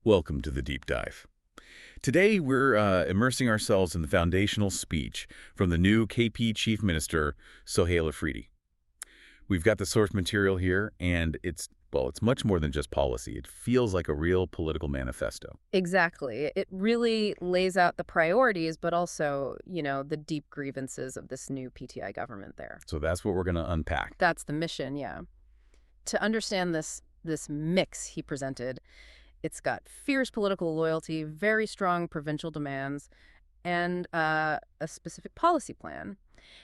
Welcome to the Deep Dive. Today, we're immersing ourselves in the foundational speech from the new KP Chief Minister, Sohail Afridi. We've got the source material here, and it's much more than just policy. It feels like a real political manifesto. Exactly. It really lays out the priorities, but also, the deep grievances of this new PTI government there. So that's what we're going to unpack. That's the mission, yeah. To understand this mix he presented, it's got fierce political loyalty, very strong provincial demands, and a specific policy plan.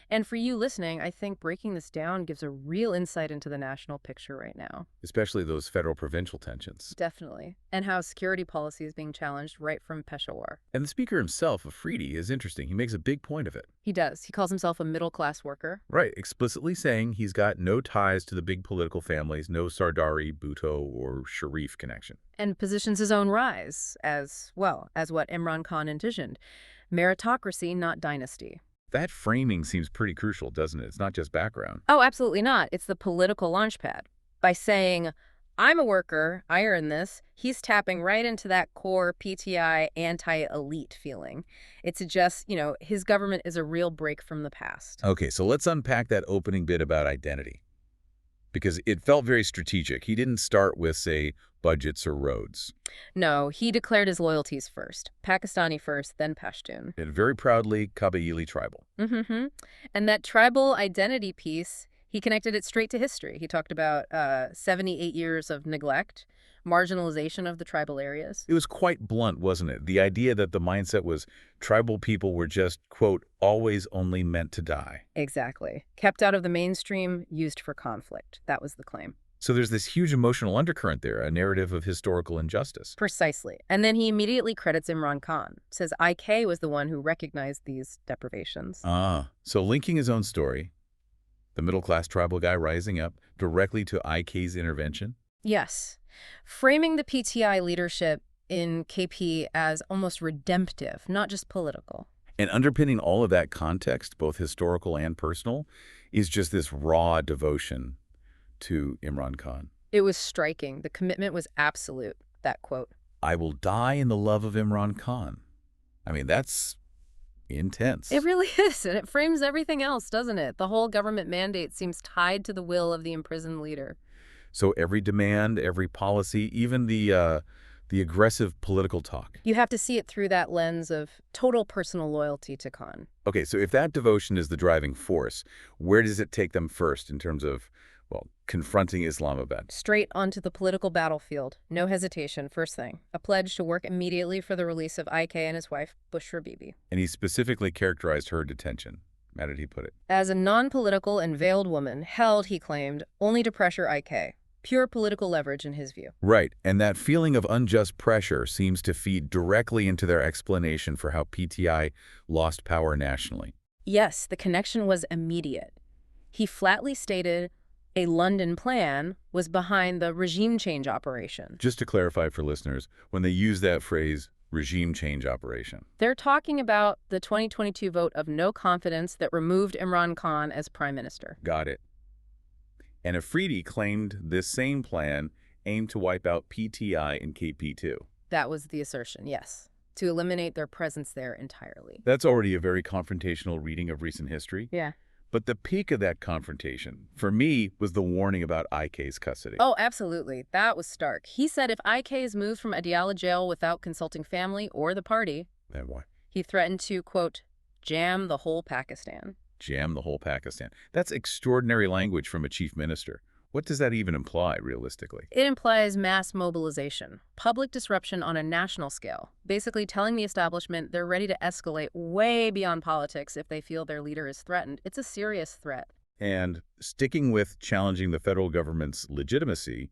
And for you listening, I think breaking this down gives a real insight into the national picture right now. Especially those federal-provincial tensions. Definitely. And how security policy is being challenged right from Peshawar. And the speaker himself, Afridi, is interesting. He makes a big point of it. He does. He calls himself a middle-class worker. Right, explicitly saying he's got no ties to the big political families, no Sardari, Bhutto, or Sharif connection. And positions his own rise as what Imran Khan envisioned. Meritocracy, not dynasty. That framing seems pretty crucial, doesn't it? It's not just background. Oh, absolutely not. It's the political launchpad. By saying, I'm a worker, I earn this, he's tapping right into that core PTI anti-elite feeling. It suggests, his government is a real break from the past. Okay, so let's unpack that opening bit about identity. Because it felt very strategic. He didn't start with, say, budgets or roads. No, he declared his loyalties first. Pakistani first, then Pashtun. And very proudly, Kabaili tribal. Mm-hmm. And that tribal identity piece, he connected it straight to history. He talked about 78 years of neglect, marginalization of the tribal areas. It was quite blunt, wasn't it? The idea that the mindset was tribal people were just, quote, always only meant to die. Exactly. Kept out of the mainstream, used for conflict. That was the claim. So there's this huge emotional undercurrent there, a narrative of historical injustice. Precisely. And then he immediately credits Imran Khan, says IK was the one who recognized these deprivations. So linking his own story, the middle-class tribal guy rising up, directly to IK's intervention? Yes. Framing the PTI leadership in KP as almost redemptive, not just political. And underpinning all of that context, both historical and personal, is just this raw devotion to Imran Khan. It was striking. The commitment was absolute, that quote. I will die in the love of Imran Khan. I mean, that's intense. It really is, and it frames everything else, doesn't it? The whole government mandate seems tied to the will of the imprisoned leader. So every demand, every policy, even the aggressive political talk. You have to see it through that lens of total personal loyalty to Khan. Okay, so if that devotion is the driving force, where does it take them first in terms of, confronting Islamabad? Straight onto the political battlefield. No hesitation, first thing. A pledge to work immediately for the release of IK and his wife, Bushra Bibi. And he specifically characterized her detention. How did he put it? As a non-political and veiled woman, held, he claimed, only to pressure IK. Pure political leverage in his view. Right, and that feeling of unjust pressure seems to feed directly into their explanation for how PTI lost power nationally. Yes, the connection was immediate. He flatly stated a London plan was behind the regime change operation. Just to clarify for listeners, when they use that phrase, regime change operation, they're talking about the 2022 vote of no confidence that removed Imran Khan as prime minister. Got it. And Afridi claimed this same plan aimed to wipe out PTI in KP2. That was the assertion, yes. To eliminate their presence there entirely. That's already a very confrontational reading of recent history. Yeah. But the peak of that confrontation, for me, was the warning about IK's custody. Oh, absolutely. That was stark. He said if IK is moved from Adiala jail without consulting family or the party, then what? He threatened to, quote, jam the whole Pakistan. Jam the whole Pakistan. That's extraordinary language from a chief minister. What does that even imply, realistically? It implies mass mobilization, public disruption on a national scale, basically telling the establishment they're ready to escalate way beyond politics if they feel their leader is threatened. It's a serious threat. And sticking with challenging the federal government's legitimacy,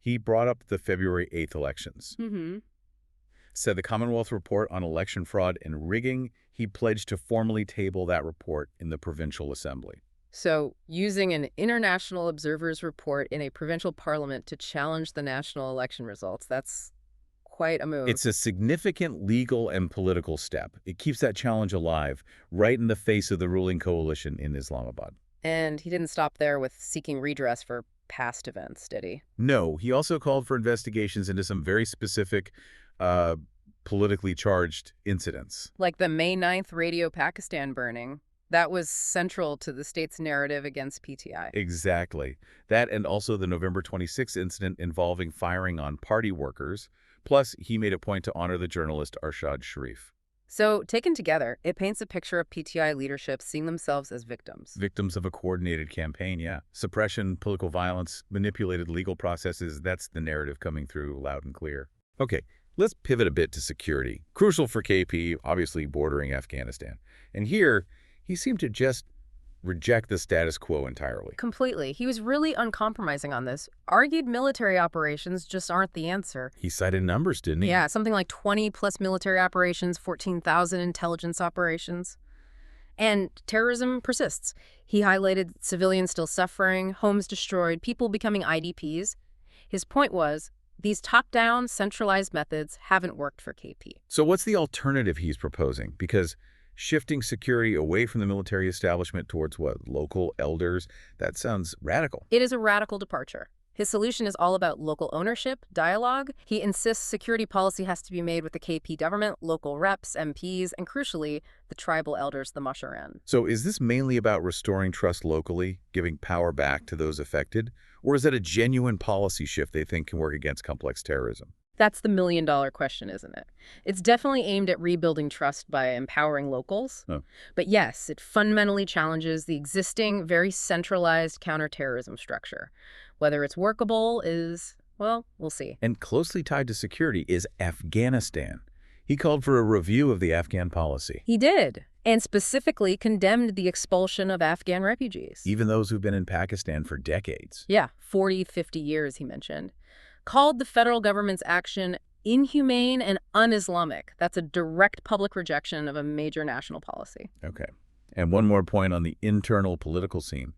he brought up the February 8th elections. Said the Commonwealth report on election fraud and rigging, he pledged to formally table that report in the Provincial Assembly. So, using an international observer's report in a provincial parliament to challenge the national election results, that's quite a move. It's a significant legal and political step. It keeps that challenge alive, right in the face of the ruling coalition in Islamabad. And he didn't stop there with seeking redress for past events, did he? No, he also called for investigations into some very specific uh, politically charged incidents. Like the May 9th radio Pakistan burning. That was central to the state's narrative against PTI. Exactly. That and also the November 26th incident involving firing on party workers. Plus, he made a point to honor the journalist Arshad Sharif. So, taken together, it paints a picture of PTI leadership seeing themselves as victims. Victims of a coordinated campaign, yeah. Suppression, political violence, manipulated legal processes, that's the narrative coming through loud and clear. Okay, let's pivot a bit to security. Crucial for KP, obviously bordering Afghanistan. And here, he seemed to just reject the status quo entirely. Completely. He was really uncompromising on this. Argued military operations just aren't the answer. He cited numbers, didn't he? Yeah, something like 20-plus military operations, 14,000 intelligence operations. And terrorism persists. He highlighted civilians still suffering, homes destroyed, people becoming IDPs. His point was, these top-down, centralized methods haven't worked for KP. So what's the alternative he's proposing? Because shifting security away from the military establishment towards what, local elders? That sounds radical. It is a radical departure. His solution is all about local ownership, dialogue. He insists security policy has to be made with the KP government, local reps, MPs, and crucially, the tribal elders, the Masharan. So is this mainly about restoring trust locally, giving power back to those affected? Or is it a genuine policy shift they think can work against complex terrorism? That's the million-dollar question, isn't it? It's definitely aimed at rebuilding trust by empowering locals. Oh. But yes, it fundamentally challenges the existing, very centralized counterterrorism structure. Whether it's workable is, well, we'll see. And closely tied to security is Afghanistan. He called for a review of the Afghan policy. He did, and specifically condemned the expulsion of Afghan refugees. Even those who've been in Pakistan for decades. Yeah, 40, 50 years, he mentioned. Called the federal government's action inhumane and un-Islamic. That's a direct public rejection of a major national policy. Okay. And one more point on the internal political scene.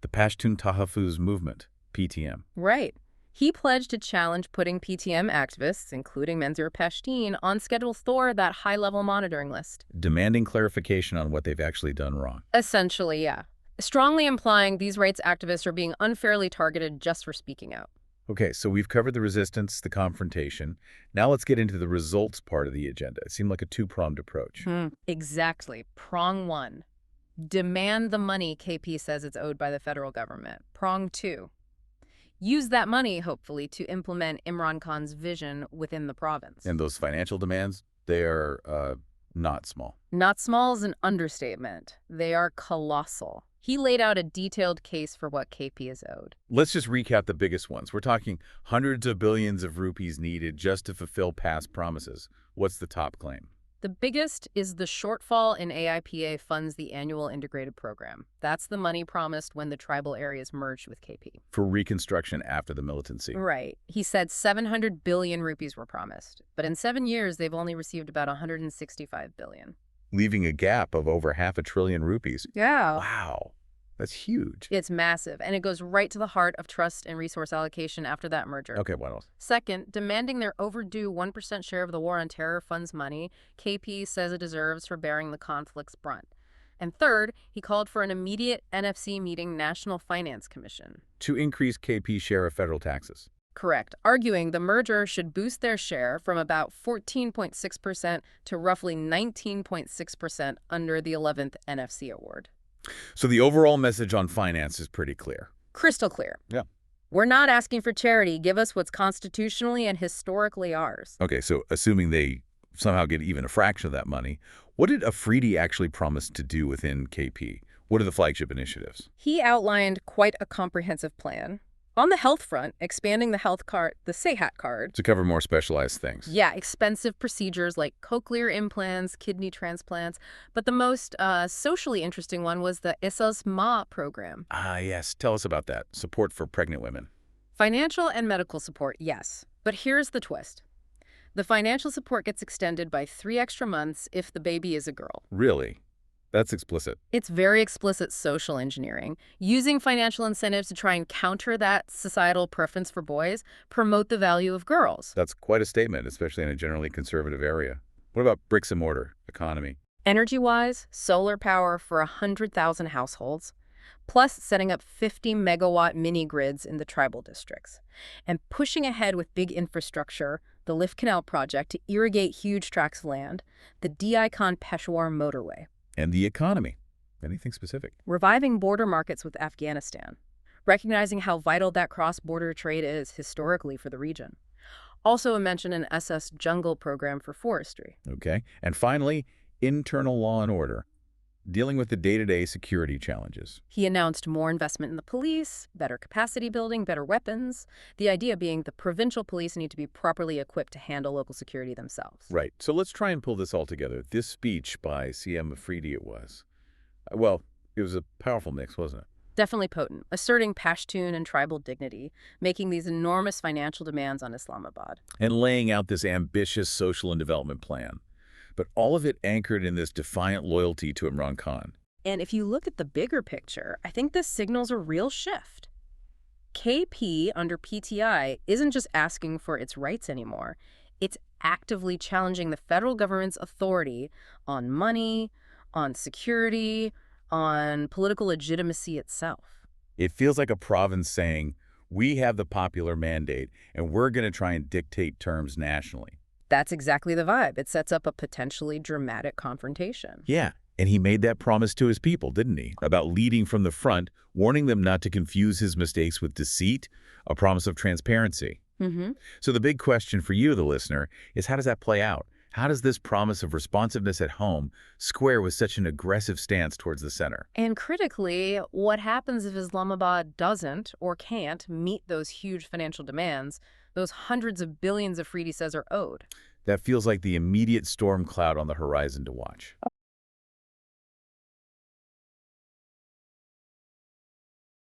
The Pashtun Tahaffuz movement, PTM. Right. He pledged to challenge putting PTM activists, including Manzoor Pashtun, on Schedule Thor, that high-level monitoring list. Demanding clarification on what they've actually done wrong. Essentially, yeah. Strongly implying these rights activists are being unfairly targeted just for speaking out. Okay, so we've covered the resistance, the confrontation. Now let's get into the results part of the agenda. It seemed like a two-pronged approach. Exactly. Prong 1. Demand the money KP says it's owed by the federal government. Prong 2. Use that money, hopefully, to implement Imran Khan's vision within the province. And those financial demands, they are not small. Not small is an understatement. They are colossal. He laid out a detailed case for what KP is owed. Let's just recap the biggest ones. We're talking hundreds of billions of rupees needed just to fulfill past promises. What's the top claim? The biggest is the shortfall in AIPA funds the annual integrated program. That's the money promised when the tribal areas merged with KP. For reconstruction after the militancy. Right. He said 700 billion rupees were promised, but in 7 years, they've only received about 165 billion. Leaving a gap of over $500 billion rupees. Yeah. Wow. That's huge. It's massive, and it goes right to the heart of trust and resource allocation after that merger. Okay, what else? Second, demanding their overdue 1% share of the War on Terror funds money KP says it deserves for bearing the conflict's brunt. And third, he called for an immediate NFC meeting National Finance Commission. To increase KP's share of federal taxes. Correct, arguing the merger should boost their share from about 14.6% to roughly 19.6% under the 11th NFC award. So the overall message on finance is pretty clear. Crystal clear. Yeah. We're not asking for charity. Give us what's constitutionally and historically ours. Okay, so assuming they somehow get even a fraction of that money, what did Afridi actually promise to do within KP? What are the flagship initiatives? He outlined quite a comprehensive plan. On the health front, expanding the health card, the Sehat card. To cover more specialized things. Yeah, expensive procedures like cochlear implants, kidney transplants. But the most socially interesting one was the Esas Ma program. Ah, yes. Tell us about that. Support for pregnant women. Financial and medical support, yes. But here's the twist. The financial support gets extended by 3 extra months if the baby is a girl. Really? That's explicit. It's very explicit social engineering, using financial incentives to try and counter that societal preference for boys, promote the value of girls. That's quite a statement, especially in a generally conservative area. What about bricks and mortar, economy? Energy-wise, solar power for 100,000 households, plus setting up 50-megawatt mini-grids in the tribal districts, and pushing ahead with big infrastructure, the Lift Canal project to irrigate huge tracts of land, the Di-Khan-Peshawar motorway, And the economy. Anything specific? reviving border markets with Afghanistan, recognizing how vital that cross-border trade is historically for the region. Also a mention an SS Jungle program for forestry. Okay. And finally, internal law and order, dealing with the day-to-day security challenges. He announced more investment in the police, better capacity building, better weapons, the idea being the provincial police need to be properly equipped to handle local security themselves. Right. So let's try and pull this all together. This speech by CM Afridi it was. Well, it was a powerful mix, wasn't it? Definitely potent, asserting Pashtun and tribal dignity, making these enormous financial demands on Islamabad. And laying out this ambitious social and development plan. But all of it anchored in this defiant loyalty to Imran Khan. And if you look at the bigger picture, I think this signals a real shift. KP under PTI isn't just asking for its rights anymore. It's actively challenging the federal government's authority on money, on security, on political legitimacy itself. It feels like a province saying, we have the popular mandate, and we're going to try and dictate terms nationally. That's exactly the vibe. It sets up a potentially dramatic confrontation. Yeah, and he made that promise to his people, didn't he? About leading from the front, warning them not to confuse his mistakes with deceit, a promise of transparency. So the big question for you, the listener, is how does that play out? How does this promise of responsiveness at home square with such an aggressive stance towards the center? And critically, what happens if Islamabad doesn't or can't meet those huge financial demands, those hundreds of billions Afridi says are owed? That feels like the immediate storm cloud on the horizon to watch.